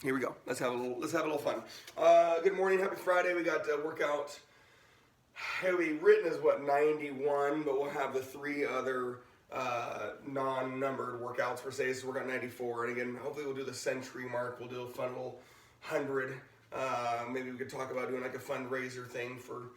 Here we go. Let's have a little fun. Good morning, happy Friday. We got workout. It'll be written as what 91, but we'll have the three other non-numbered workouts for say. So we're got 94, and again, hopefully we'll do the century mark. We'll do a fun little 100. Maybe we could talk about doing like a fundraiser thing for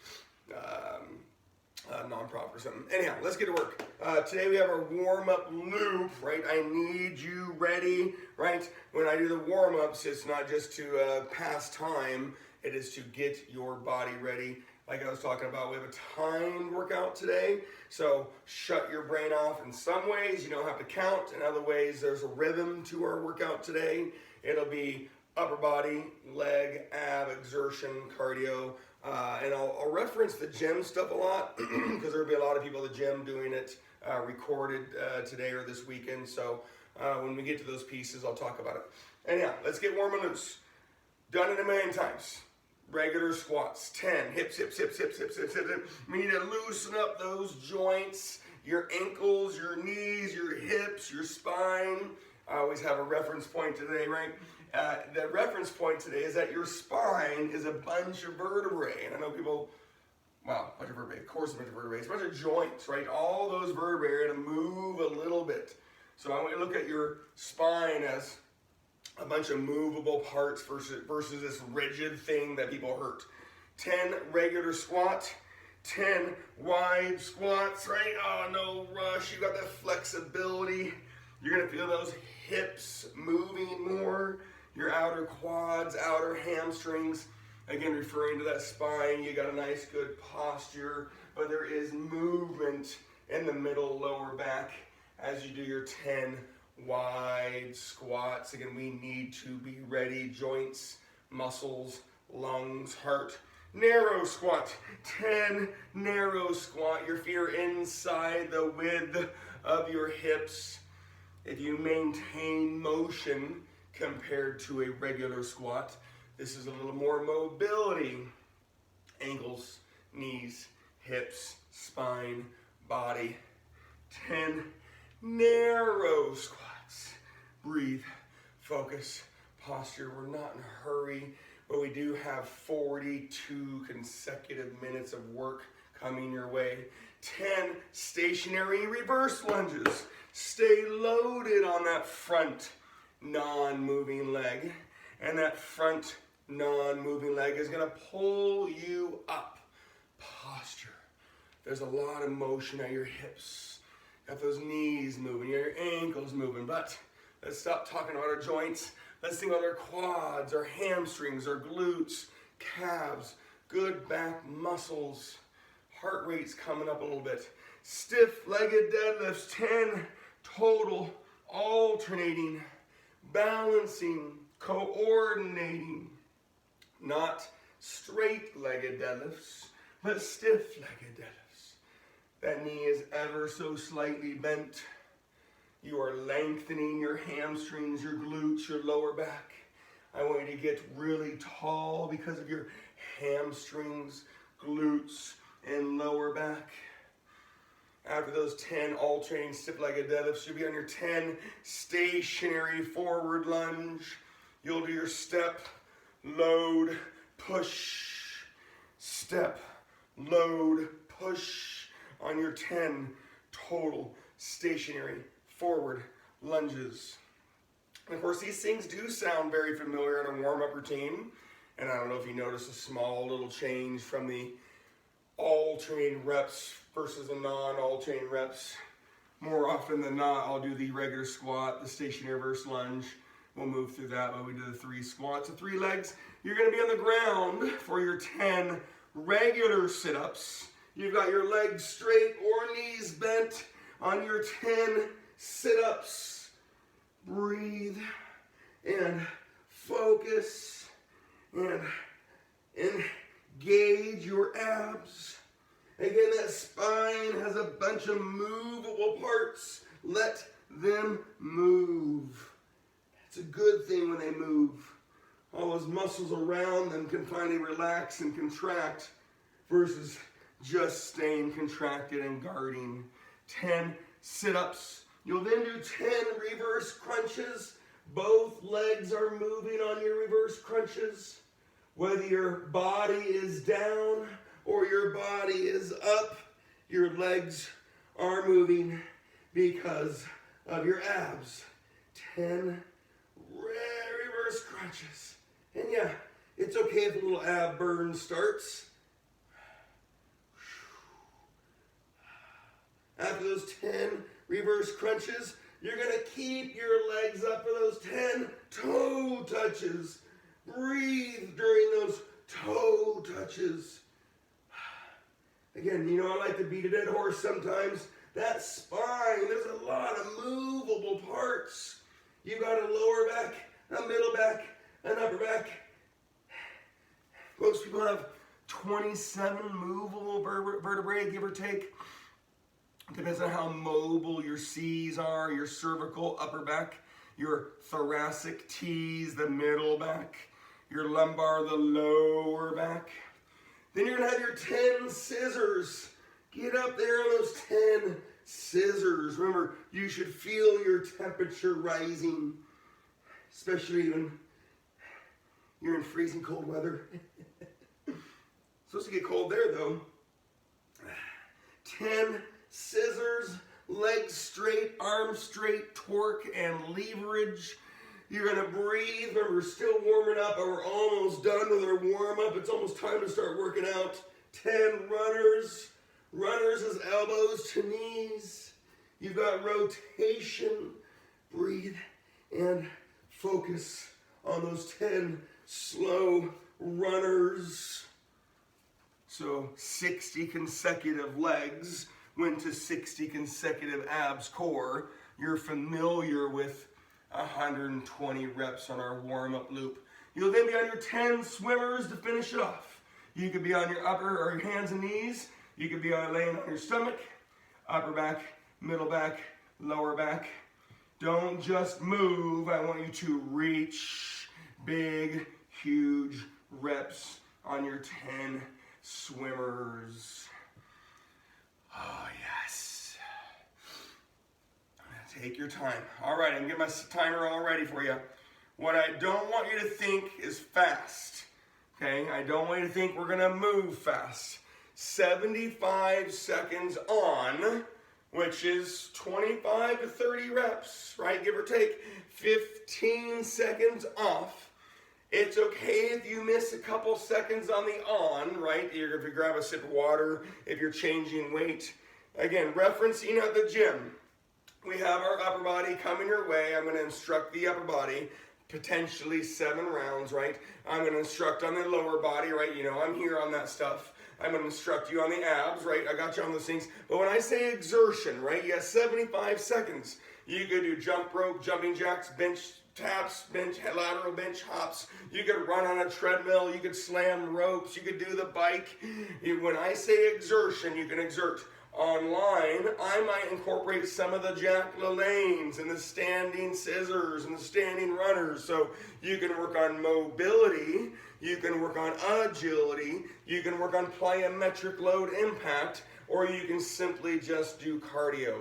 nonprofit or something. Anyhow, let's get to work. Today we have our warm-up loop, right? I need you ready, right? When I do the warm-ups, it's not just to pass time, it is to get your body ready. Like I was talking about, we have a timed workout today, so shut your brain off. In some ways, you don't have to count. In other ways, there's a rhythm to our workout today. It'll be upper body, leg, ab, exertion, cardio, and I'll reference the gym stuff a lot because there'll be a lot of people at the gym doing it recorded today or this weekend. So when we get to those pieces, I'll talk about it. Anyhow, let's get warm and loose. Done it a million times. Regular squats, 10, hips, hips, hips, hips, hips, hips, hips, hips. We need to loosen up those joints, your ankles, your knees, your hips, your spine. I always have a reference point today, right? The reference point today is that your spine is a bunch of vertebrae. And I know people, wow, a bunch of vertebrae, of course a bunch of vertebrae. It's a bunch of joints, right? All those vertebrae are going to move a little bit. So I want you to look at your spine as a bunch of movable parts versus this rigid thing that people hurt. 10 regular squat, 10 wide squats, right? Oh, no rush. You got that flexibility. You're going to feel those hips moving more, your outer quads, outer hamstrings. Again, referring to that spine, you got a nice good posture, but there is movement in the middle lower back as you do your 10 wide squats. Again, we need to be ready. Joints, muscles, lungs, heart. Narrow squat, 10 narrow squat. Your feet are inside the width of your hips. If you maintain motion compared to a regular squat, this is a little more mobility. Ankles, knees, hips, spine, body. 10 narrow squats. Breathe, focus, posture. We're not in a hurry, but we do have 42 consecutive minutes of work coming your way. 10 stationary reverse lunges. Stay loaded on that front non-moving leg, and that front non-moving leg is going to pull you up. Posture. There's a lot of motion at your hips. Got those knees moving, your ankles moving, but let's stop talking about our joints. Let's think about our quads, our hamstrings, our glutes, calves, good back muscles. Heart rate's coming up a little bit. Stiff-legged deadlifts, 10 total, alternating, balancing, coordinating. Not straight-legged deadlifts, but stiff-legged deadlifts. That knee is ever so slightly bent. You are lengthening your hamstrings, your glutes, your lower back. I want you to get really tall because of your hamstrings, glutes, and lower back. After those 10 alternating stiff-legged deadlifts, you'll be on your 10 stationary forward lunge. You'll do your step, load, push, step, load, push on your 10 total stationary forward lunges. And of course, these things do sound very familiar in a warm-up routine. And I don't know if you notice a small little change from the alternating reps versus the non-alternating reps. More often than not, I'll do the regular squat, the stationary reverse lunge. We'll move through that, but we do the 3 squats. The 3 legs, you're going to be on the ground for your 10 regular sit-ups. You've got your legs straight or knees bent on your 10 sit-ups. Breathe and focus and engage your abs. Again, that spine has a bunch of movable parts. Let them move. It's a good thing when they move. All those muscles around them can finally relax and contract versus just staying contracted and guarding. 10 sit-ups. You'll then do 10 reverse crunches Both legs are moving on your reverse crunches. Whether your body is down or your body is up, your legs are moving because of your abs. 10 reverse crunches. And yeah, it's okay if a little ab burn starts. After those 10 reverse crunches, you're going to keep your legs up for those 10 toe touches. Breathe during those toe touches. Again, you know I like to beat a dead horse sometimes. That spine, there's a lot of movable parts. You've got a lower back, a middle back, an upper back. Most people have 27 movable vertebrae, give or take. Depends on how mobile your C's are, your cervical, upper back, your thoracic T's, the middle back, your lumbar, the lower back. Then you're going to have your 10 scissors. Get up there on those 10 scissors. Remember, you should feel your temperature rising, especially when you're in freezing cold weather. Supposed to get cold there, though. 10 scissors, legs straight, arms straight, torque and leverage. You're going to breathe. Remember, we're still warming up, and we're almost done with our warm-up. It's almost time to start working out. 10 runners. Runners is elbows to knees. You've got rotation. Breathe and focus on those 10 slow runners. So 60 consecutive legs went to 60 consecutive abs core. You're familiar with 120 reps on our warm-up loop. You'll then be on your 10 swimmers to finish it off. You could be on your upper or your hands and knees. You could be laying on your stomach, upper back, middle back, lower back. Don't just move. I want you to reach big, huge reps on your 10 swimmers. Oh, yes. Take your time. All right, I'm getting my timer all ready for you. What I don't want you to think is fast. Okay, I don't want you to think we're going to move fast. 75 seconds on, which is 25 to 30 reps, right? Give or take 15 seconds off. It's okay if you miss a couple seconds on the on, right? If you grab a sip of water, if you're changing weight. Again, referencing at the gym. We have our upper body coming your way. I'm going to instruct the upper body, potentially 7 rounds, right? I'm going to instruct on the lower body, right? You know, I'm here on that stuff. I'm going to instruct you on the abs, right? I got you on those things. But when I say exertion, right, you have 75 seconds. You could do jump rope, jumping jacks, bench taps, bench, lateral bench hops. You could run on a treadmill. You could slam ropes. You could do the bike. When I say exertion, you can exert. Online, I might incorporate some of the Jack LaLannes and the standing scissors and the standing runners. So you can work on mobility, you can work on agility, you can work on plyometric load impact, or you can simply just do cardio.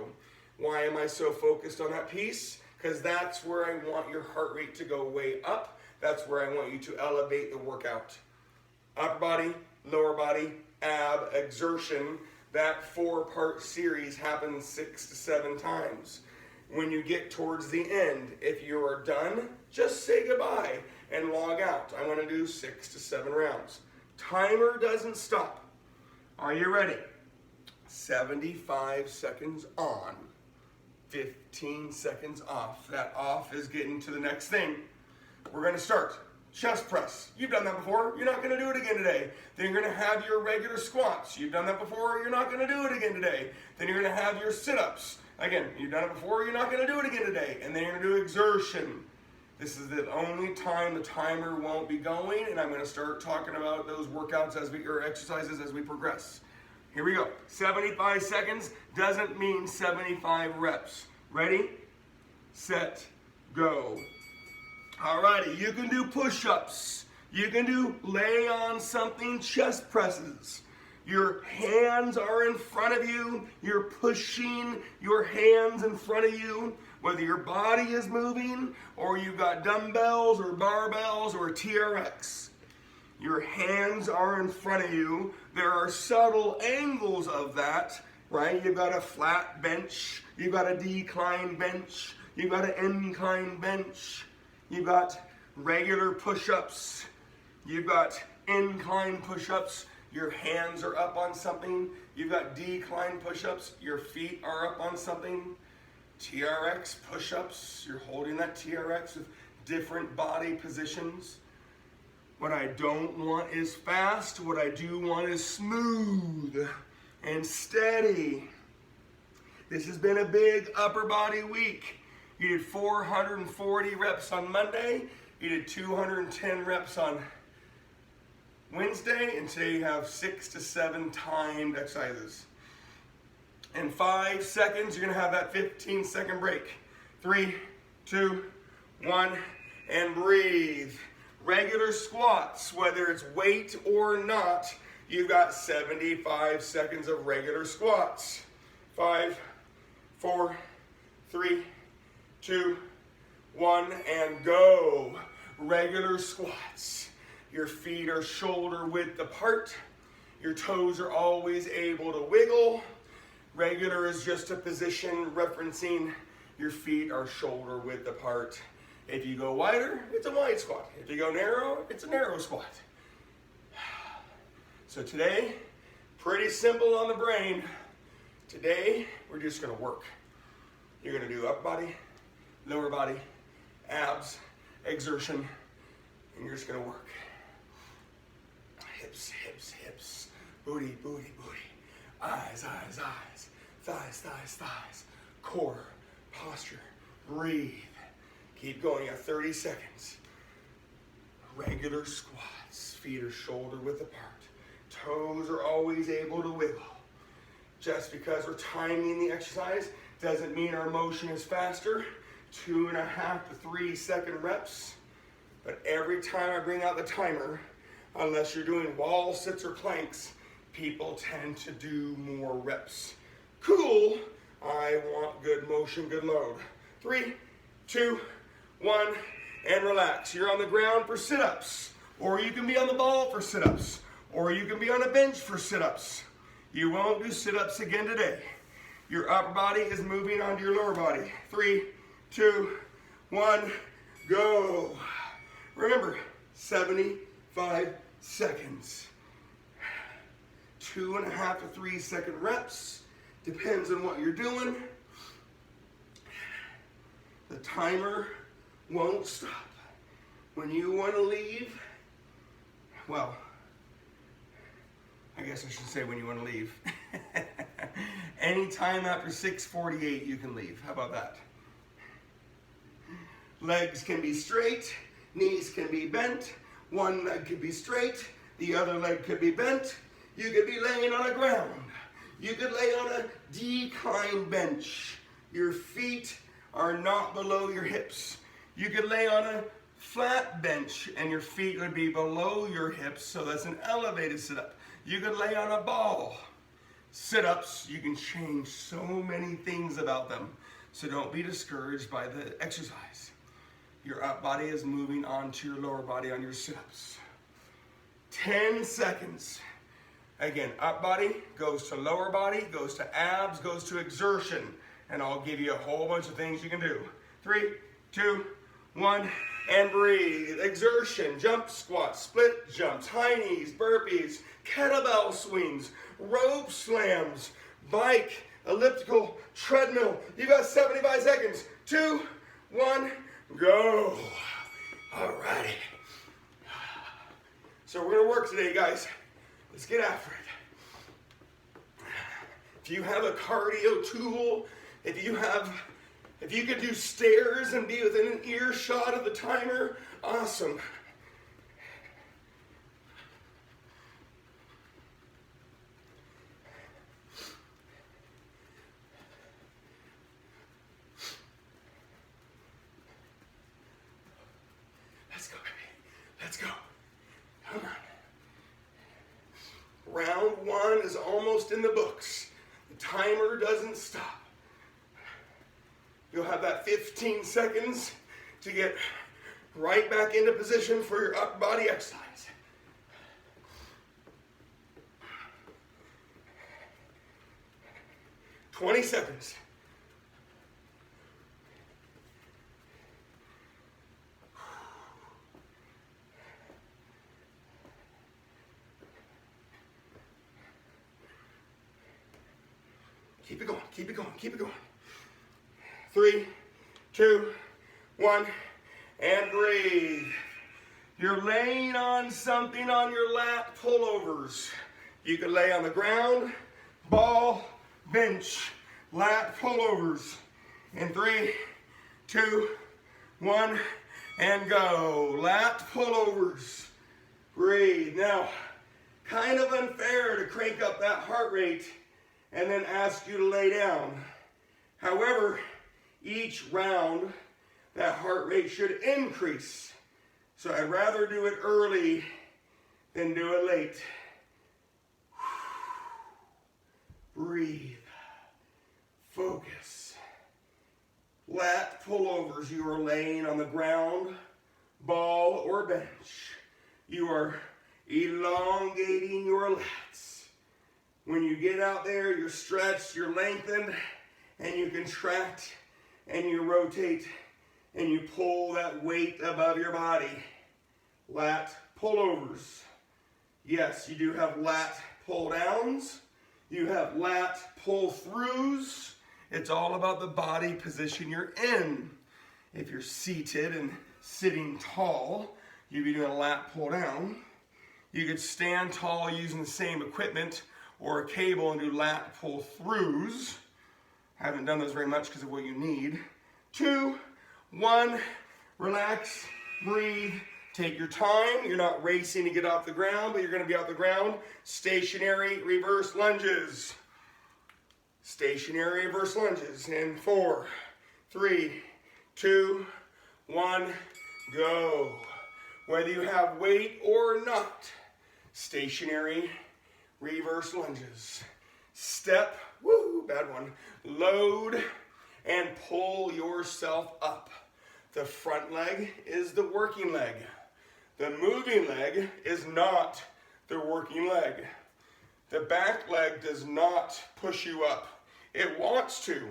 Why am I so focused on that piece? Because that's where I want your heart rate to go way up. That's where I want you to elevate the workout. Upper body, lower body, ab, exertion. That 4-part series happens 6 to 7 times. When you get towards the end, if you are done, just say goodbye and log out. I want to do 6 to 7 rounds. Timer doesn't stop. Are you ready? 75 seconds on, 15 seconds off. That off is getting to the next thing. We're going to start. Chest press. You've done that before. You're not going to do it again today. Then you're going to have your regular squats. You've done that before. You're not going to do it again today. Then you're going to have your sit-ups. Again, you've done it before. You're not going to do it again today. And then you're going to do exertion. This is the only time the timer won't be going, and I'm going to start talking about those workouts or exercises as we progress. Here we go. 75 seconds doesn't mean 75 reps. Ready, set, go. Alrighty, you can do push-ups. You can do lay on something chest presses. Your hands are in front of you. You're pushing your hands in front of you. Whether your body is moving or you've got dumbbells or barbells or TRX, your hands are in front of you. There are subtle angles of that, right? You've got a flat bench, you've got a decline bench, you've got an incline bench, you've got regular push-ups, you've got incline push-ups, your hands are up on something. You've got decline push-ups, your feet are up on something. TRX push-ups, you're holding that TRX with different body positions. What I don't want is fast. What I do want is smooth and steady. This has been a big upper body week. You did 440 reps on Monday. You did 210 reps on Wednesday. And today you have 6 to 7 timed exercises. In 5 seconds, you're going to have that 15-second break. 3, 2, 1, and breathe. Regular squats, whether it's weight or not, you've got 75 seconds of regular squats. 5, 4, 3, 2, 1, and go. Regular squats. Your feet are shoulder width apart. Your toes are always able to wiggle. Regular is just a position referencing your feet are shoulder width apart. If you go wider, it's a wide squat. If you go narrow, it's a narrow squat. So today, pretty simple on the brain. Today, we're just gonna work. You're gonna do upper body, lower body, abs, exertion, and you're just gonna work. Hips, hips, hips, booty, booty, booty, eyes, eyes, eyes, thighs, thighs, thighs, core, posture, breathe. Keep going, you have 30 seconds. Regular squats, feet are shoulder width apart. Toes are always able to wiggle. Just because we're timing the exercise doesn't mean our motion is faster. 2.5 to 3 second reps. But every time I bring out the timer, unless you're doing wall sits or planks, people tend to do more reps. Cool, I want good motion, good load. 3, 2, 1, and relax. You're on the ground for sit-ups, or you can be on the ball for sit-ups, or you can be on a bench for sit-ups. You won't do sit-ups again today. Your upper body is moving onto your lower body. 3, 2, 1, go. Remember, 75 seconds. 2.5 to 3 second reps. Depends on what you're doing. The timer won't stop. When you want to leave, well, I guess I should say when you want to leave. Anytime after 6:48 you can leave. How about that? Legs can be straight, knees can be bent, one leg could be straight, the other leg could be bent. You could be laying on the ground. You could lay on a decline bench. Your feet are not below your hips. You could lay on a flat bench and your feet would be below your hips, so that's an elevated sit-up. You could lay on a ball. Sit-ups, you can change so many things about them, so don't be discouraged by the exercise. Your up body is moving onto your lower body on your sit-ups. 10 seconds. Again, up body goes to lower body, goes to abs, goes to exertion. And I'll give you a whole bunch of things you can do. 3, 2, 1, and breathe. Exertion, jump squats, split jumps, high knees, burpees, kettlebell swings, rope slams, bike, elliptical, treadmill. You got 75 seconds. 2, 1, go. All righty. So we're gonna work today, guys. Let's get after it. If you have a cardio tool, if you could do stairs and be within an earshot of the timer, awesome. Let's go, baby. Let's go. Come on. Round 1 is almost in the books. The timer doesn't stop. You'll have that 15 seconds to get right back into position for your upper body exercise. "20 seconds. Keep it going, keep it going, keep it going. 3, 2, 1, and breathe. You're laying on something on your lat pullovers. You can lay on the ground, ball, bench, lat pullovers. In 3, 2, 1, and go. Lat pullovers. Breathe. Now, kind of unfair to crank up that heart rate and then ask you to lay down. However, each round, that heart rate should increase. So I'd rather do it early than do it late. Breathe. Focus. Lat pullovers. You are laying on the ground, ball, or bench. You are elongating your lats. When you get out there, you're stretched, you're lengthened, and you contract, and you rotate, and you pull that weight above your body. Lat pullovers. Yes, you do have lat pull downs. You have lat pull throughs. It's all about the body position you're in. If you're seated and sitting tall, you'd be doing a lat pull down. You could stand tall using the same equipment or a cable and do lat pull throughs. I haven't done those very much because of what you need. 2, 1, relax, breathe, take your time. You're not racing to get off the ground, but you're going to be off the ground. Stationary reverse lunges. Stationary reverse lunges. And 4, 3, 2, 1, go. Whether you have weight or not, stationary reverse lunges. Step, woo, bad one. Load and pull yourself up. The front leg is the working leg. The moving leg is not the working leg. The back leg does not push you up. It wants to.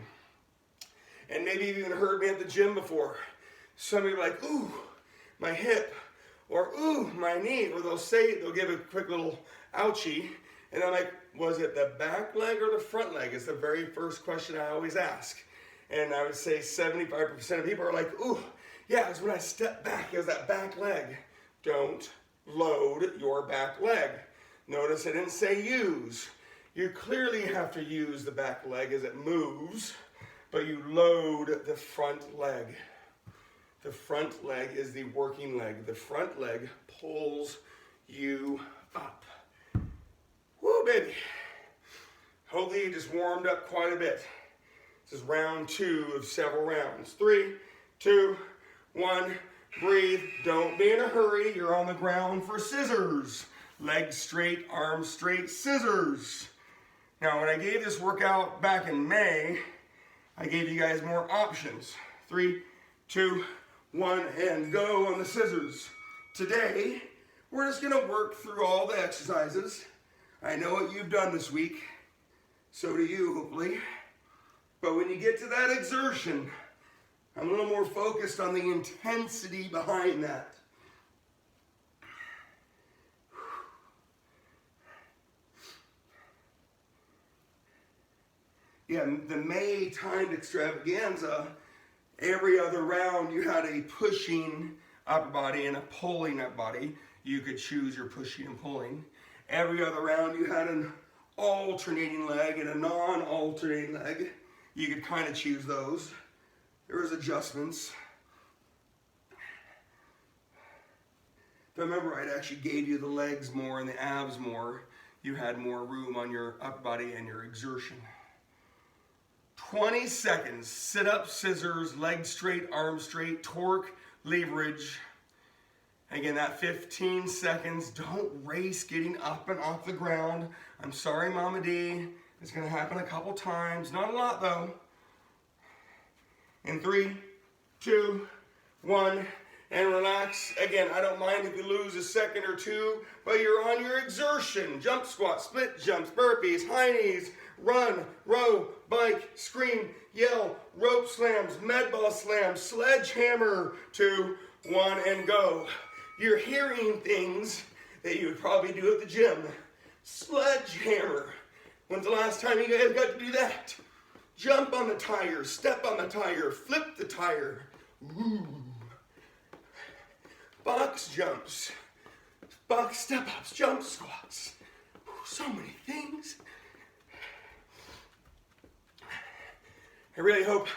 And maybe you've even heard me at the gym before. Somebody will be like, ooh, my hip, or ooh, my knee, or they'll give a quick little ouchie, and I'm like, was it the back leg or the front leg? It's the very first question I always ask. And I would say 75% of people are like, ooh, yeah, it was when I stepped back, it was that back leg. Don't load your back leg. Notice I didn't say use. You clearly have to use the back leg as it moves, but you load the front leg. The front leg is the working leg. The front leg pulls you up. Woo, baby. Hopefully you just warmed up quite a bit. This is round 2 of several rounds. 3, 2, 1, breathe. Don't be in a hurry. You're on the ground for scissors. Legs straight, arms straight, scissors. Now, when I gave this workout back in May, I gave you guys more options. 3, 2, 1, and go on the scissors. Today, we're just gonna work through all the exercises. I know what you've done this week. So do you, hopefully. But when you get to that exertion, I'm a little more focused on the intensity behind that. Yeah, the May timed extravaganza, every other round you had a pushing upper body and a pulling upper body. You could choose your pushing and pulling. Every other round you had an alternating leg and a non-alternating leg. You could kind of choose those. There was adjustments. If I remember right, I actually gave you the legs more and the abs more. You had more room on your upper body and your exertion. 20 seconds, sit up, scissors, legs straight, arms straight, torque, leverage. Again, that 15 seconds, don't race getting up and off the ground. I'm sorry, Mama D. It's gonna happen a couple times, not a lot though. In 3, 2, 1, and relax. Again, I don't mind if you lose a second or two, but you're on your exertion. Jump squats, split jumps, burpees, high knees, run, row, bike, scream, yell, rope slams, med ball slams, sledgehammer. 2, 1, and go. You're hearing things that you would probably do at the gym. Sledgehammer. When's the last time you guys got to do that? Jump on the tire, step on the tire, flip the tire. Ooh. Box jumps, box step-ups, jump squats. Ooh, so many things. I really hope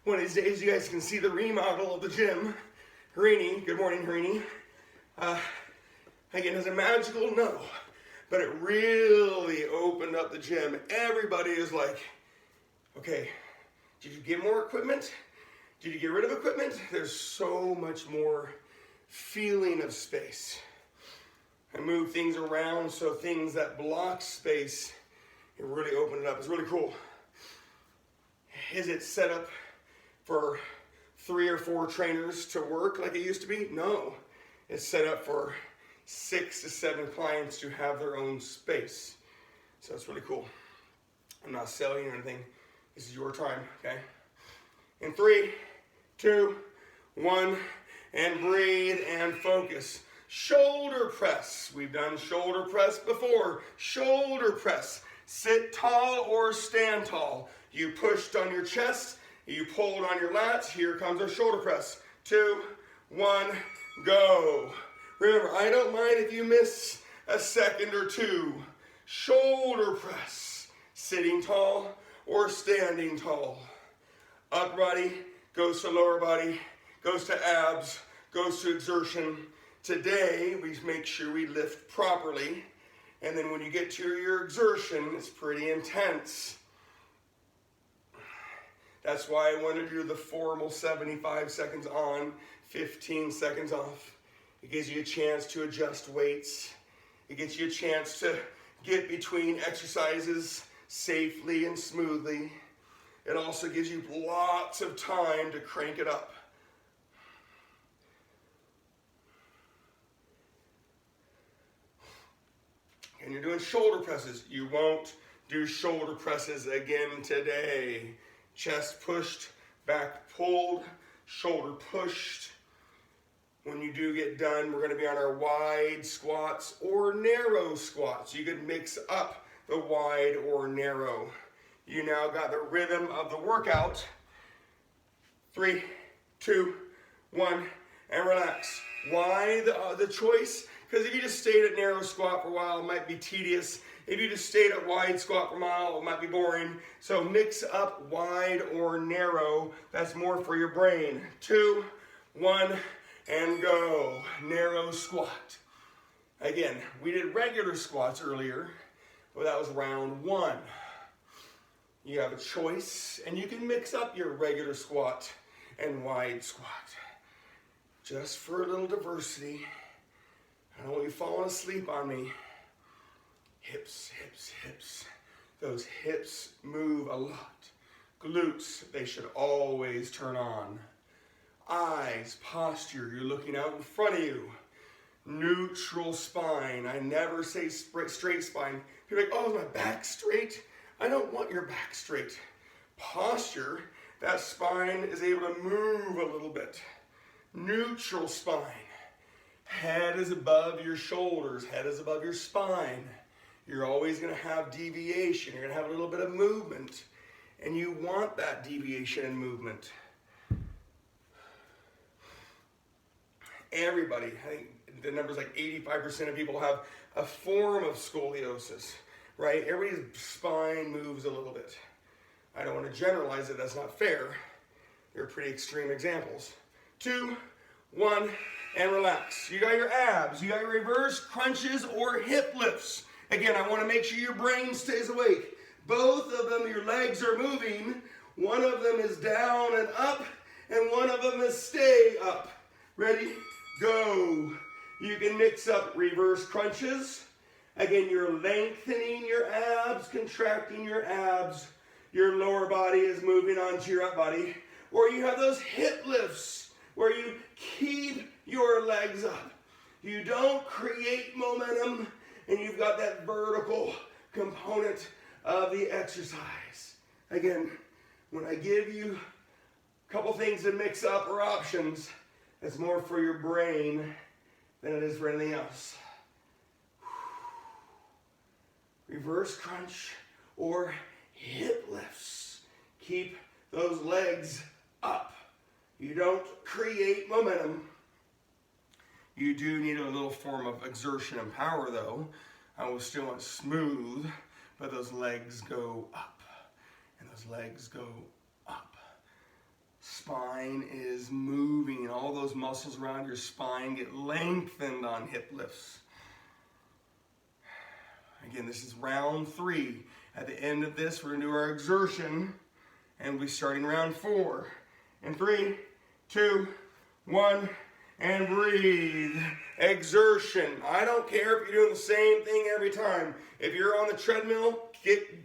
one of these days you guys can see the remodel of the gym. Harini, good morning, Harini. Again, is it magical? No. But it really opened up the gym. Everybody is like, okay, did you get more equipment? Did you get rid of equipment? There's so much more feeling of space. I move things around so things that block space, it really opened it up. It's really cool. Is it set up for 3 or 4 trainers to work like it used to be? No. It's set up for 6 to 7 clients to have their own space. So it's really cool. I'm not selling you anything. This is your time, okay? In 3, 2, 1, and breathe and focus. Shoulder press. We've done shoulder press before. Shoulder press. Sit tall or stand tall. You pushed on your chest. You pulled on your lats. Here comes our shoulder press. 2, 1, go. Remember, I don't mind if you miss a second or two. Shoulder press. Sitting tall or standing tall. Upper body goes to lower body, goes to abs, goes to exertion. Today, we make sure we lift properly. And then when you get to your exertion, it's pretty intense. That's why I want to do the formal 75 seconds on, 15 seconds off. It gives you a chance to adjust weights. It gives you a chance to get between exercises safely and smoothly. It also gives you lots of time to crank it up. And you're doing shoulder presses. You won't do shoulder presses again today. Chest pushed, back pulled, shoulder pushed. When you do get done, we're going to be on our wide squats or narrow squats. You could mix up the wide or narrow. You now got the rhythm of the workout. 3, 2, 1, and relax. Why the choice? Because if you just stayed at narrow squat for a while, it might be tedious. If you just stayed at wide squat for a while, it might be boring. So mix up wide or narrow. That's more for your brain. 2, 1, and go. Narrow squat. Again, we did regular squats earlier, but that was round 1. You have a choice, and you can mix up your regular squat and wide squat. Just for a little diversity. I don't want you falling asleep on me. Hips, hips, hips. Those hips move a lot. Glutes, they should always turn on. Eyes, posture, you're looking out in front of you. Neutral spine. I never say straight spine. People are like, oh, is my back straight? I don't want your back straight. Posture, that spine is able to move a little bit. Neutral spine. Head is above your shoulders. Head is above your spine. You're always going to have deviation. You're going to have a little bit of movement. And you want that deviation and movement. Everybody, I think the number's like 85% of people have a form of scoliosis, right? Everybody's spine moves a little bit. I don't want to generalize it, that's not fair. They're pretty extreme examples. 2, 1, and relax. You got your abs, you got your reverse crunches or hip lifts. Again, I want to make sure your brain stays awake. Both of them, your legs are moving. One of them is down and up, and one of them is stay up. Ready? Go. You can mix up reverse crunches. Again, you're lengthening your abs, contracting your abs. Your lower body is moving onto your upper body. Or you have those hip lifts where you keep your legs up. You don't create momentum, and you've got that vertical component of the exercise. Again, when I give you a couple things to mix up or options, it's more for your brain than it is for anything else. Reverse crunch or hip lifts. Keep those legs up. You don't create momentum. You do need a little form of exertion and power though. I will still want smooth, but those legs go up. And those legs go up. Spine is moving, and all those muscles around your spine get lengthened on hip lifts. Again, this is round 3. At the end of this, we're going to do our exertion, and we'll be starting round 4. In 3, 2, 1, and breathe. Exertion. I don't care if you're doing the same thing every time. If you're on the treadmill,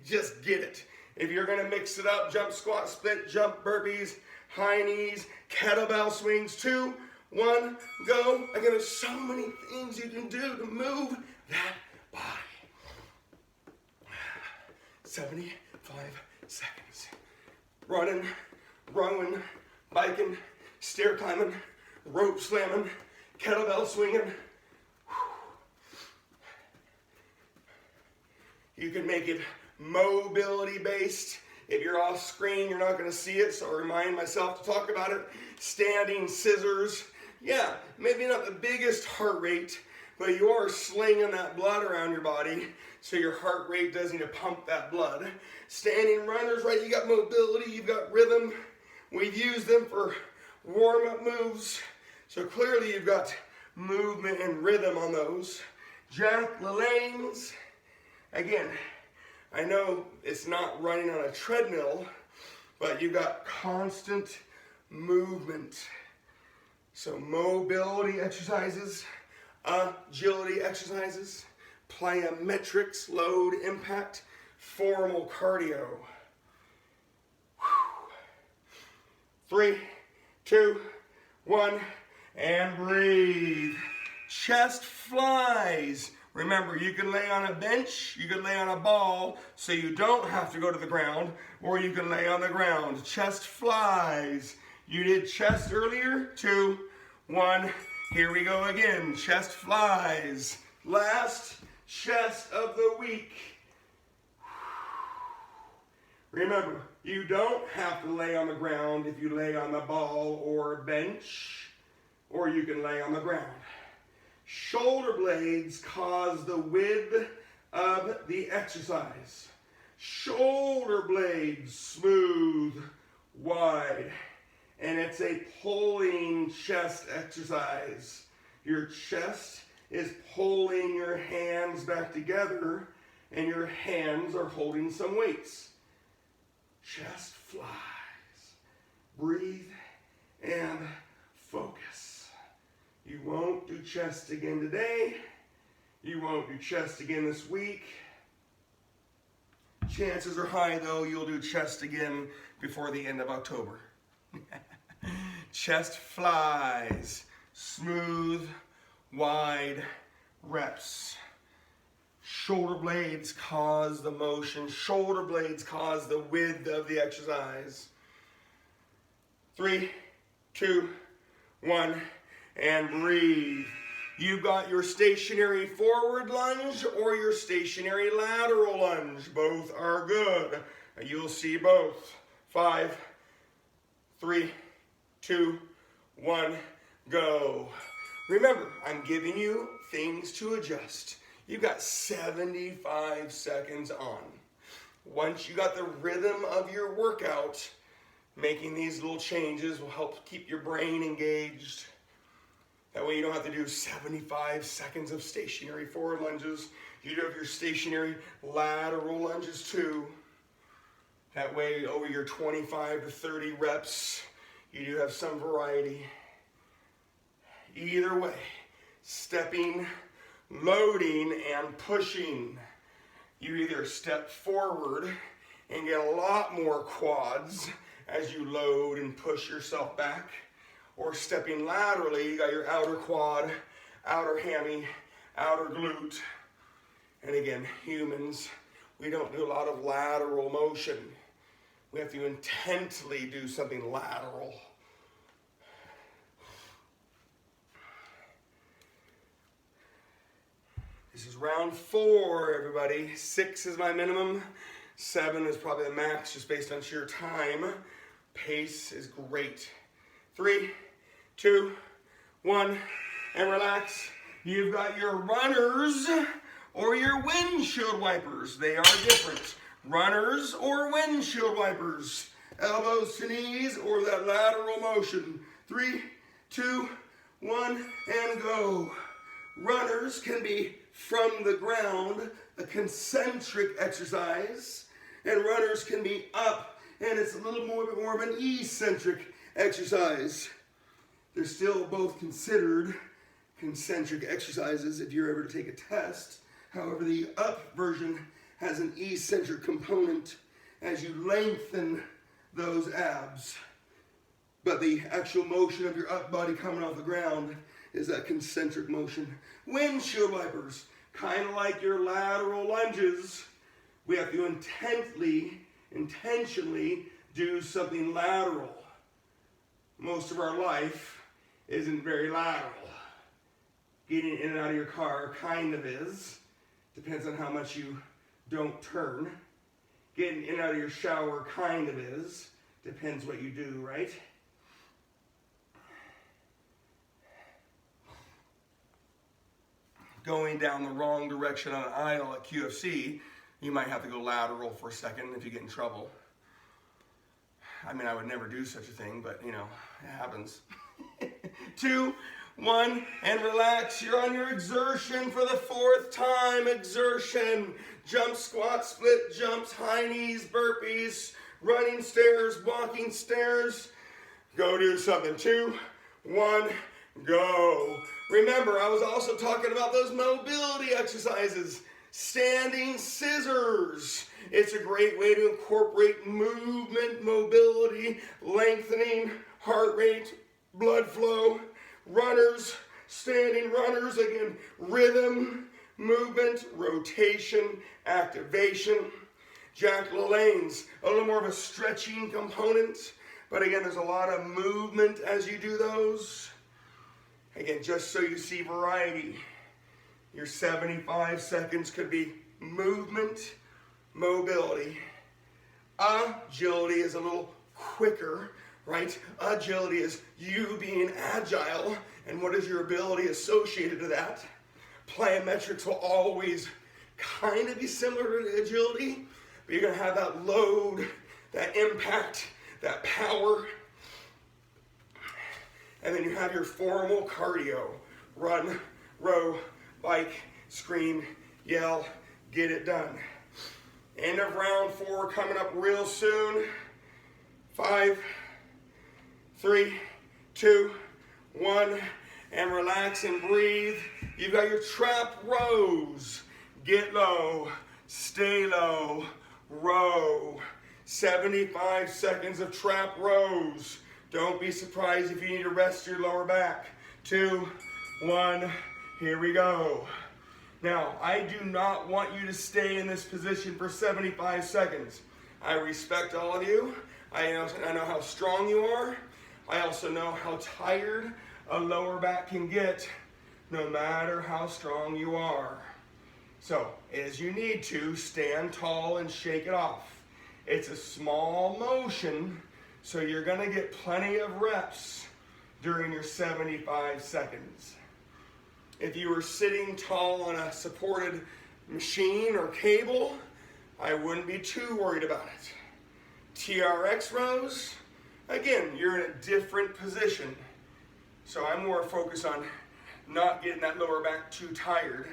just get it. If you're going to mix it up, jump, squat, split, jump, burpees, high knees, kettlebell swings, 2, 1, go. Again, there's so many things you can do to move that body. 75 seconds. Running, rowing, biking, stair climbing, rope slamming, kettlebell swinging. You can make it mobility based. If you're off screen, you're not going to see it, so I remind myself to talk about it. Standing scissors. Yeah, maybe not the biggest heart rate, but you are slinging that blood around your body, so your heart rate does need to pump that blood. Standing runners, right? You got mobility, you've got rhythm. We've used them for warm-up moves, so clearly you've got movement and rhythm on those. Jack LaLanne's. Again, I know it's not running on a treadmill, but you've got constant movement. So mobility exercises, agility exercises, plyometrics, load impact, formal cardio. 3, 2, 1, and breathe. Chest flies. Remember, you can lay on a bench, you can lay on a ball, so you don't have to go to the ground, or you can lay on the ground. Chest flies. You did chest earlier. 2, 1, here we go again. Chest flies. Last chest of the week. Remember, you don't have to lay on the ground if you lay on the ball or bench, or you can lay on the ground. Shoulder blades cause the width of the exercise. Shoulder blades, smooth, wide. And it's a pulling chest exercise. Your chest is pulling your hands back together, and your hands are holding some weights. Chest flies. Breathe and focus. You won't do chest again today. You won't do chest again this week. Chances are high, though, you'll do chest again before the end of October. Chest flies. Smooth, wide reps. Shoulder blades cause the motion. Shoulder blades cause the width of the exercise. 3, 2, 1, and breathe. You've got your stationary forward lunge or your stationary lateral lunge. Both are good. You'll see both. 5, 3, 2, 1, go. Remember, I'm giving you things to adjust. You've got 75 seconds on. Once you got the rhythm of your workout, making these little changes will help keep your brain engaged. That way you don't have to do 75 seconds of stationary forward lunges. You do have your stationary lateral lunges too. That way over your 25 to 30 reps, you do have some variety. Either way, stepping, loading, and pushing. You either step forward and get a lot more quads as you load and push yourself back. Or stepping laterally, you got your outer quad, outer hammy, outer glute. And again, humans, we don't do a lot of lateral motion. We have to intently do something lateral. This is round 4, everybody. 6 is my minimum. 7 is probably the max, just based on sheer time. Pace is great. 3, 2, 1, and relax. You've got your runners or your windshield wipers. They are different. Runners or windshield wipers. Elbows to knees or that lateral motion. 3, 2, 1, and go. Runners can be from the ground, a concentric exercise, and runners can be up, and it's a little more of an eccentric exercise. They're still both considered concentric exercises if you're ever to take a test. However, the up version has an eccentric component as you lengthen those abs. But the actual motion of your up body coming off the ground is that concentric motion. Windshield wipers, kind of like your lateral lunges. We have to intentionally do something lateral. Most of our life isn't very lateral. Getting in and out of your car kind of is. Depends on how much you don't turn. Getting in and out of your shower kind of is. Depends what you do, right? Going down the wrong direction on an aisle at QFC, you might have to go lateral for a second if you get in trouble. I mean, I would never do such a thing, but you know, it happens. 2, 1, and relax. You're on your exertion for the 4th time. Exertion. Jump, squat, split jumps, high knees, burpees, running stairs, walking stairs. Go do something. 2, 1, go. Remember, I was also talking about those mobility exercises. Standing scissors. It's a great way to incorporate movement, mobility, lengthening, heart rate, blood flow. Runners, standing runners, again, rhythm, movement, rotation, activation. Jack LaLanne's, a little more of a stretching component, but again, there's a lot of movement as you do those. Again, just so you see variety. Your 75 seconds could be movement, mobility. Agility is a little quicker, right? Agility is you being agile, and what is your ability associated to that? Plyometrics will always kind of be similar to agility, but you're going to have that load, that impact, that power. And then you have your formal cardio. Run, row, bike, scream, yell, get it done. End of round 4 coming up real soon. 5, 3, 2, 1, and relax and breathe. You've got your trap rows. Get low, stay low, row. 75 seconds of trap rows. Don't be surprised if you need to rest your lower back. 2, 1, here we go. Now, I do not want you to stay in this position for 75 seconds. I respect all of you. I know how strong you are. I also know how tired a lower back can get, no matter how strong you are. So, as you need to, stand tall and shake it off. It's a small motion, so you're going to get plenty of reps during your 75 seconds. If you were sitting tall on a supported machine or cable, I wouldn't be too worried about it. TRX rows, again, you're in a different position. So I'm more focused on not getting that lower back too tired,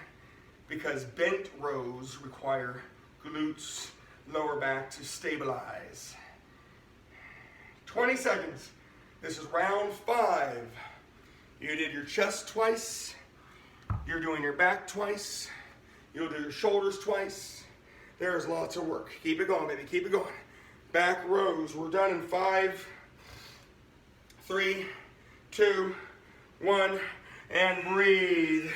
because bent rows require glutes, lower back to stabilize. 20 seconds. This is round 5. You did your chest twice. You're doing your back twice. You'll do your shoulders twice. There's lots of work. Keep it going, baby. Keep it going. back rows. We're done in 5, 3, 2, 1, and breathe.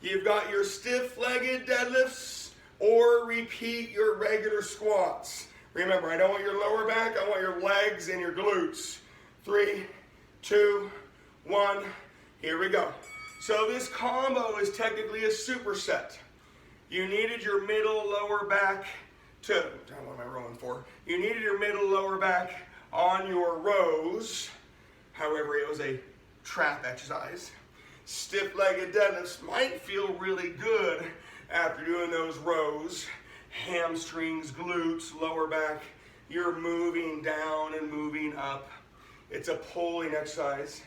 You've got your stiff-legged deadlifts, or repeat your regular squats. Remember, I don't want your lower back, I want your legs and your glutes. 3, 2, 1, here we go. So this combo is technically a superset. You needed your middle lower back to, what am I rolling for? You needed your middle lower back on your rows. However, it was a trap exercise. Stiff-legged deadlifts might feel really good after doing those rows. Hamstrings, glutes, lower back, you're moving down and moving up. It's a pulling exercise.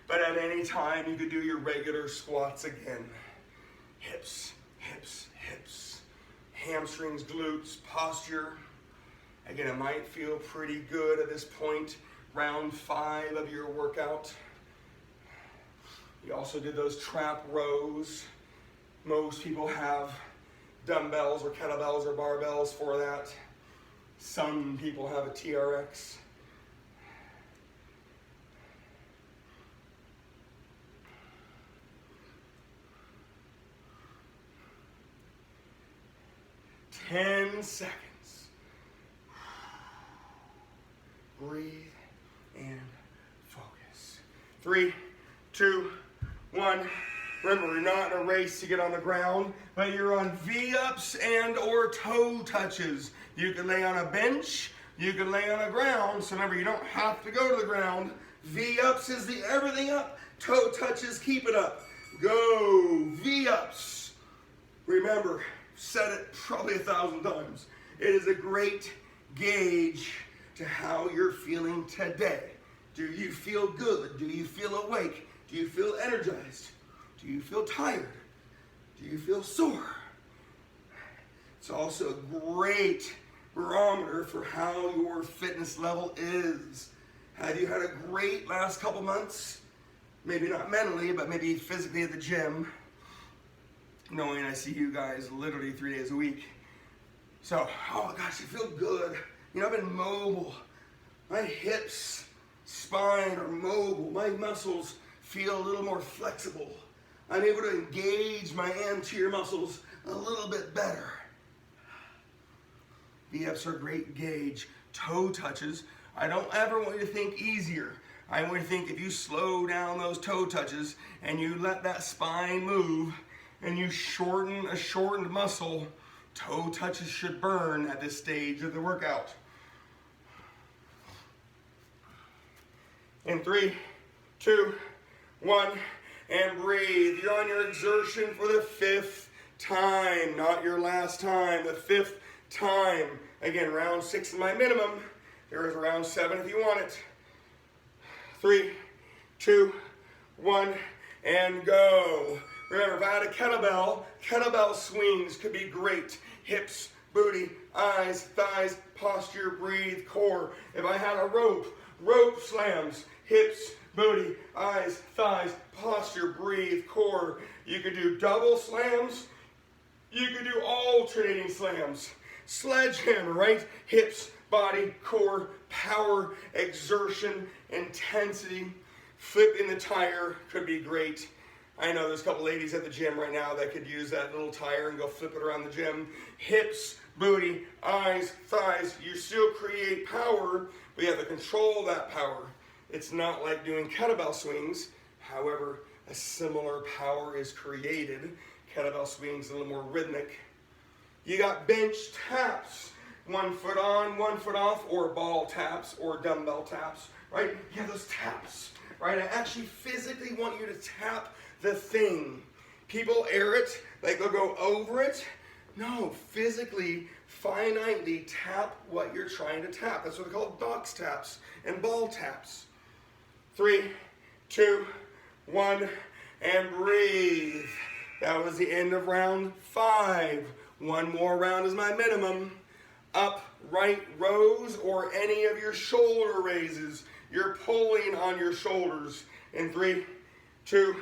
But at any time, you could do your regular squats again. Hips, hips, hips. Hamstrings, glutes, posture. Again, it might feel pretty good at this point, round 5 of your workout. You also did those trap rows. Most people have dumbbells or kettlebells or barbells for that. Some people have a TRX. Ten seconds. Breathe and focus. 3, 2, 1. Remember, you're not in a race to get on the ground, but you're on V-ups and or toe touches. You can lay on a bench, you can lay on the ground, so remember, you don't have to go to the ground. V-ups is the everything up, toe touches, keep it up. Go, V-ups. Remember, said it probably 1,000 times. It is a great gauge to how you're feeling today. Do you feel good? Do you feel awake? Do you feel energized? Do you feel tired? Do you feel sore? It's also a great barometer for how your fitness level is. Have you had a great last couple months? Maybe not mentally, but maybe physically at the gym. Knowing I see you guys literally 3 days a week. So, oh my gosh, I feel good. You know, I've been mobile. My hips, spine are mobile. My muscles feel a little more flexible. I'm able to engage my anterior muscles a little bit better. V-ups are a great gauge. Toe touches, I don't ever want you to think easier. I want you to think if you slow down those toe touches and you let that spine move and you shorten a shortened muscle, toe touches should burn at this stage of the workout. In 3, 2, 1, and breathe. You're on your exertion for the 5th time, not your last time, the 5th time. Again, round 6 is my minimum. There is round 7 if you want it. 3, 2, 1, and go. Remember, if I had a kettlebell swings could be great. Hips, booty, eyes, thighs, posture, breathe, core. If I had a rope slams, hips, booty, eyes, thighs, posture, breathe, core. You could do double slams. You could do alternating slams. Sledgehammer, right? Hips, body, core, power, exertion, intensity. Flipping the tire could be great. I know there's a couple ladies at the gym right now that could use that little tire and go flip it around the gym. Hips, booty, eyes, thighs. You still create power, but you have to control that power. It's not like doing kettlebell swings. However, a similar power is created. Kettlebell swings a little more rhythmic. You got bench taps. 1 foot on, 1 foot off, or ball taps, or dumbbell taps, right? You have those taps, right? I actually physically want you to tap the thing. People air it, like they'll go over it. No, physically, finitely tap what you're trying to tap. That's what they call box taps and ball taps. 3, 2, 1, and breathe. That was the end of round 5. 1 more round is my minimum. Upright rows or any of your shoulder raises. You're pulling on your shoulders. In 3, 2,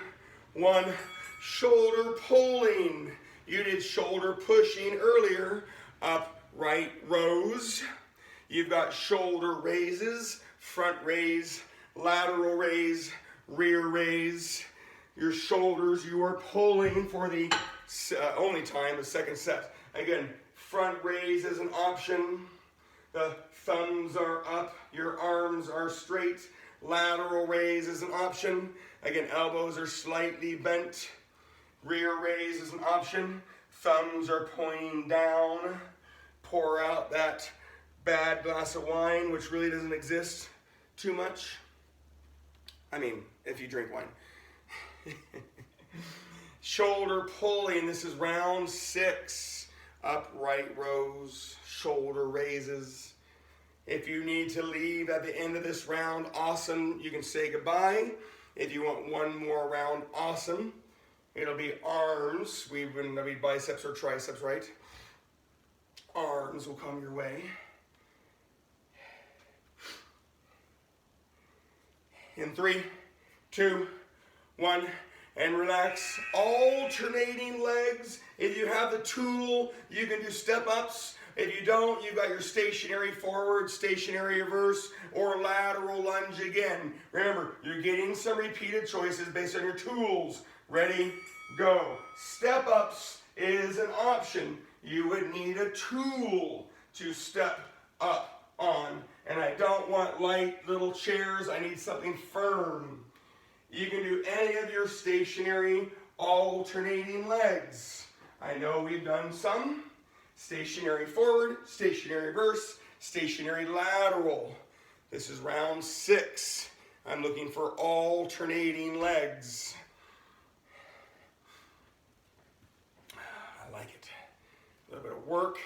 1, shoulder pulling. You did shoulder pushing earlier. Upright rows. You've got shoulder raises, front raise, lateral raise, rear raise. Your shoulders, you are pulling for the only time, the second set. Again, front raise is an option. The thumbs are up, your arms are straight. Lateral raise is an option. Again, elbows are slightly bent. Rear raise is an option. Thumbs are pointing down. Pour out that bad glass of wine, which really doesn't exist too much. I mean, if you drink wine. Shoulder pulling, this is round 6. Upright rows, shoulder raises. If you need to leave at the end of this round, awesome, you can say goodbye. If you want one more round, awesome. It'll be arms, it'll be biceps or triceps, right? Arms will come your way. In 3, 2, 1, and relax. Alternating legs. If you have the tool, you can do step-ups. If you don't, you've got your stationary forward, stationary reverse, or lateral lunge again. Remember, you're getting some repeated choices based on your tools. Ready, go. Step-ups is an option. You would need a tool to step up on. And I don't want light little chairs. I need something firm. You can do any of your stationary alternating legs. I know we've done some. Stationary forward, stationary reverse, stationary lateral. This is round 6. I'm looking for alternating legs. I like it. A little bit of work,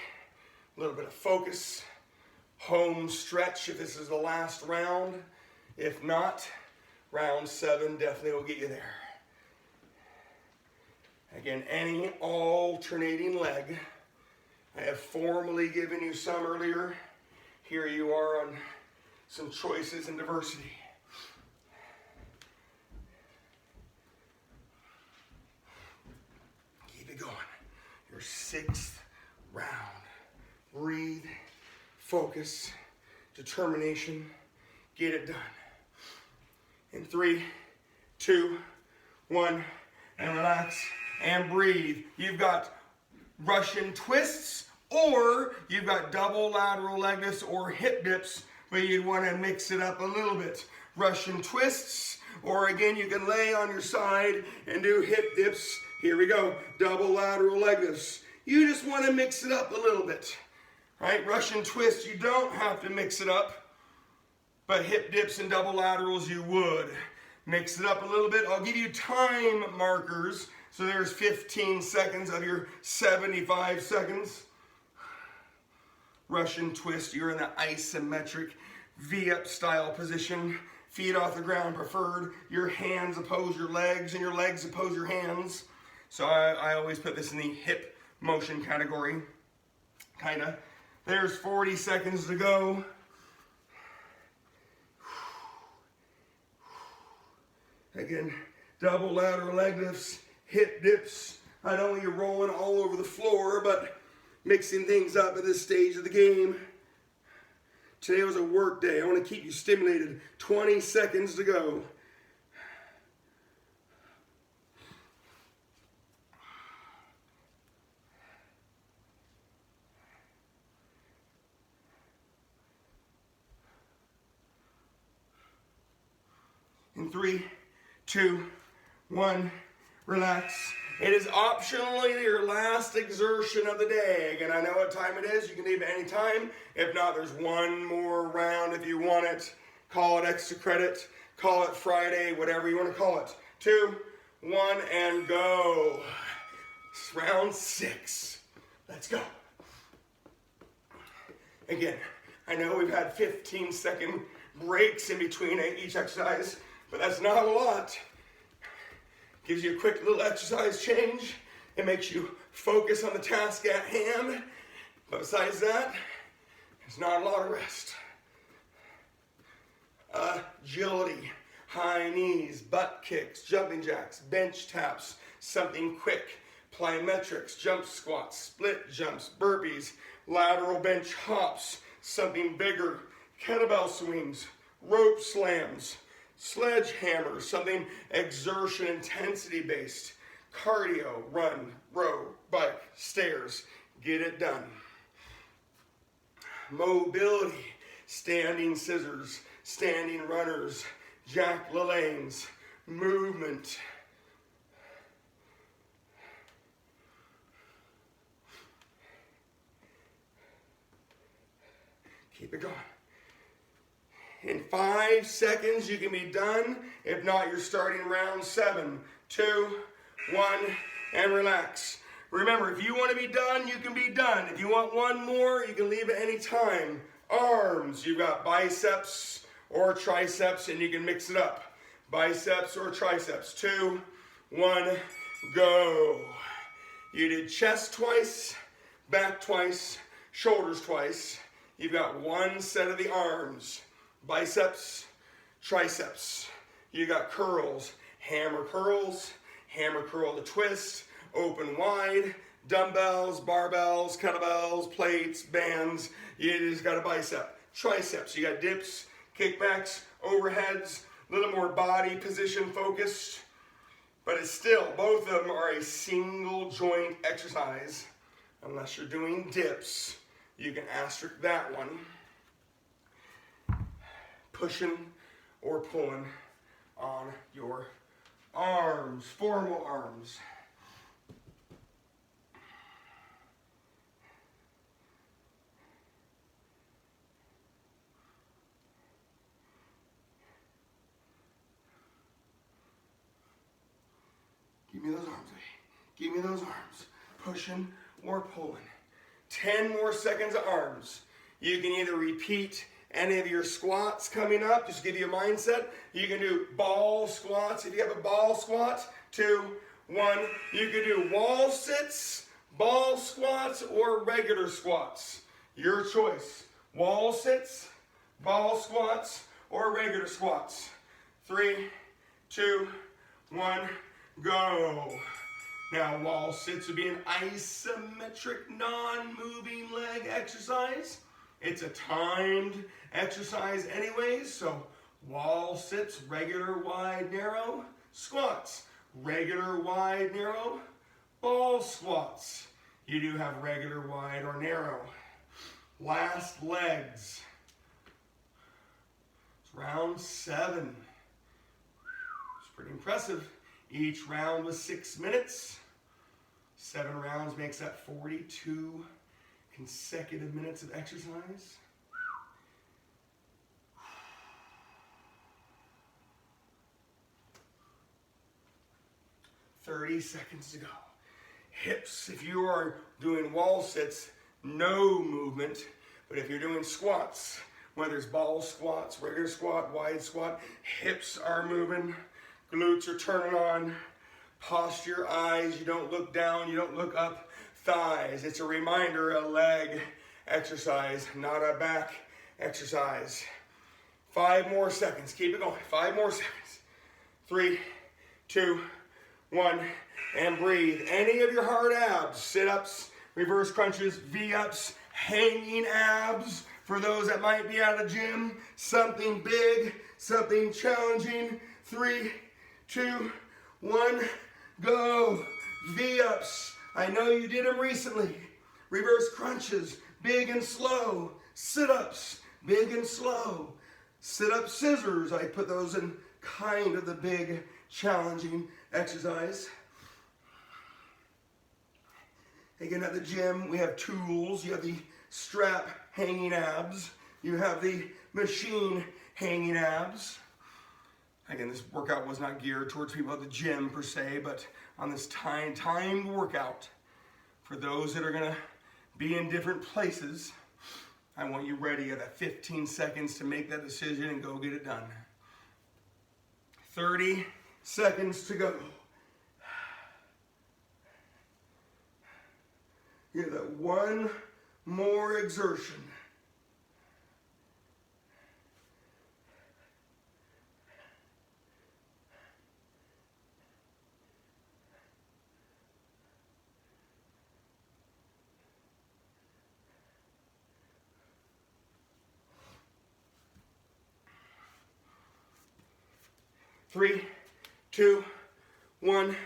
a little bit of focus. Home stretch if this is the last round. If not, round 7 definitely will get you there. Again, any alternating leg. I have formally given you some earlier. Here you are on some choices and diversity. Keep it going. Your 6th round. Breathe, focus, determination. Get it done. In 3, 2, 1, and relax and breathe. You've got Russian twists, or you've got double lateral leg lifts or hip dips, but you'd want to mix it up a little bit. Russian twists, or again, you can lay on your side and do hip dips. Here we go, double lateral leg lifts. You just want to mix it up a little bit, right? Russian twists, you don't have to mix it up, but hip dips and double laterals, you would. Mix it up a little bit. I'll give you time markers. So there's 15 seconds of your 75 seconds. Russian twist, you're in the isometric V-up style position. Feet off the ground preferred. Your hands oppose your legs and your legs oppose your hands. So I always put this in the hip motion category, kinda. There's 40 seconds to go. Again, double lateral leg lifts. Hip dips. I know you're rolling all over the floor, but mixing things up at this stage of the game. Today was a work day. I want to keep you stimulated. 20 seconds to go. In 3, 2, 1. Relax. It is optionally your last exertion of the day. Again, I know what time it is. You can leave at any time. If not, there's one more round if you want it. Call it extra credit. Call it Friday, whatever you want to call it. 2, 1, and go. It's round 6. Let's go. Again, I know we've had 15-second breaks in between each exercise, but that's not a lot. Gives you a quick little exercise change. It makes you focus on the task at hand. But besides that, there's not a lot of rest. Agility, high knees, butt kicks, jumping jacks, bench taps, something quick, plyometrics, jump squats, split jumps, burpees, lateral bench hops, something bigger, kettlebell swings, rope slams, sledgehammers, something exertion intensity based, cardio, run, row, bike, stairs, get it done. Mobility, standing scissors, standing runners, Jack LaLanne's, movement. Keep it going. In 5 seconds, you can be done. If not, you're starting round 7, 2, 1, and relax. Remember, if you want to be done, you can be done. If you want one more, you can leave at any time. Arms, you've got biceps or triceps, and you can mix it up. Biceps or triceps. 2, 1, go. You did chest twice, back twice, shoulders twice. You've got one set of the arms. Biceps, triceps. You got curls, hammer curl the twist, open wide, dumbbells, barbells, kettlebells, plates, bands. You just got a bicep. Triceps, you got dips, kickbacks, overheads, a little more body position focused, but it's still, both of them are a single joint exercise. Unless you're doing dips, you can asterisk that one. Pushing or pulling on your arms, formal arms. Give me those arms, Give me those arms. Pushing or pulling. 10 more seconds of arms. You can either repeat any of your squats coming up, just give you a mindset. You can do ball squats. If you have a ball squat, 2, 1. You can do wall sits, ball squats, or regular squats. Your choice. Wall sits, ball squats, or regular squats. 3, 2, 1, go. Now, wall sits would be an isometric, non-moving leg exercise. It's a timed exercise anyways, so wall sits, regular, wide, narrow, squats, regular, wide, narrow, ball squats. You do have regular, wide, or narrow. Last legs. It's round 7. It's pretty impressive. Each round was 6 minutes. 7 rounds makes that 42 consecutive minutes of exercise. "30 seconds to go." Hips, if you are doing wall sits, no movement. But if you're doing squats, whether it's ball squats, regular squat, wide squat, hips are moving, glutes are turning on, posture, eyes, you don't look down, you don't look up, thighs. It's a reminder, a leg exercise, not a back exercise. 5 more seconds. Keep it going. 5 more seconds. 3, 2, 1, and breathe. Any of your hard abs, sit-ups, reverse crunches, V-ups, hanging abs, for those that might be at a gym, something big, something challenging. 3, 2, 1, go. V-ups. I know you did them recently. Reverse crunches, big and slow. Sit-ups, big and slow. Sit-up scissors, I put those in kind of the big, challenging exercise. Again, at the gym, we have tools. You have the strap hanging abs. You have the machine hanging abs. Again, this workout was not geared towards people at the gym per se, but on this timed workout, for those that are gonna be in different places, I want you ready at that 15 seconds to make that decision and go get it done. 30 seconds to go. You have that one more exertion. 3, 2, 1.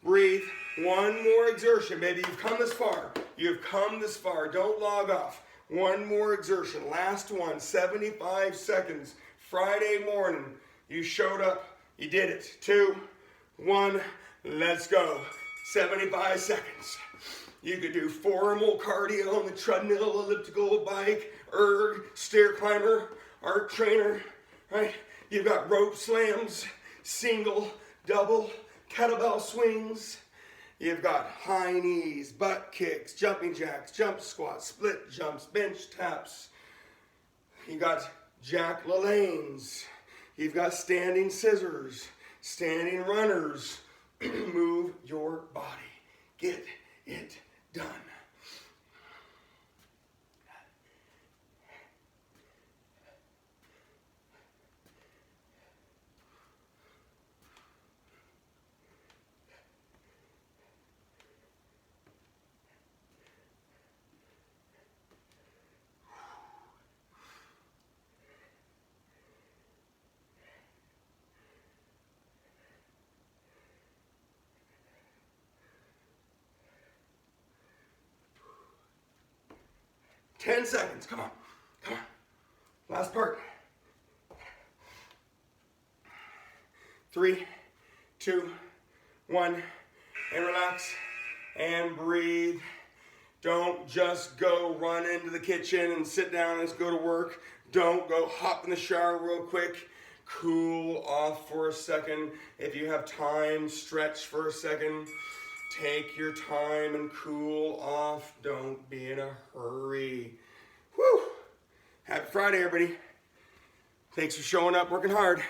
Breathe. One more exertion, baby. You've come this far. You've come this far. Don't log off. One more exertion. Last one. 75 seconds. Friday morning. You showed up. You did it. 2, 1. Let's go. 75 seconds. You could do formal cardio on the treadmill, elliptical, bike, erg, stair climber, arc trainer, right? You've got rope slams, single, double, kettlebell swings. You've got high knees, butt kicks, jumping jacks, jump squats, split jumps, bench taps. You got Jack LaLanne's. You've got standing scissors, standing runners. Move your body. Get it done. 10 seconds. Come on. Come on. Last part. 3, 2, 1. And relax. And breathe. Don't just go run into the kitchen and sit down and go to work. Don't go hop in the shower real quick. Cool off for a second. If you have time, stretch for a second. Take your time and cool off. Don't be in a hurry. Whew. Happy Friday, everybody. Thanks for showing up, working hard.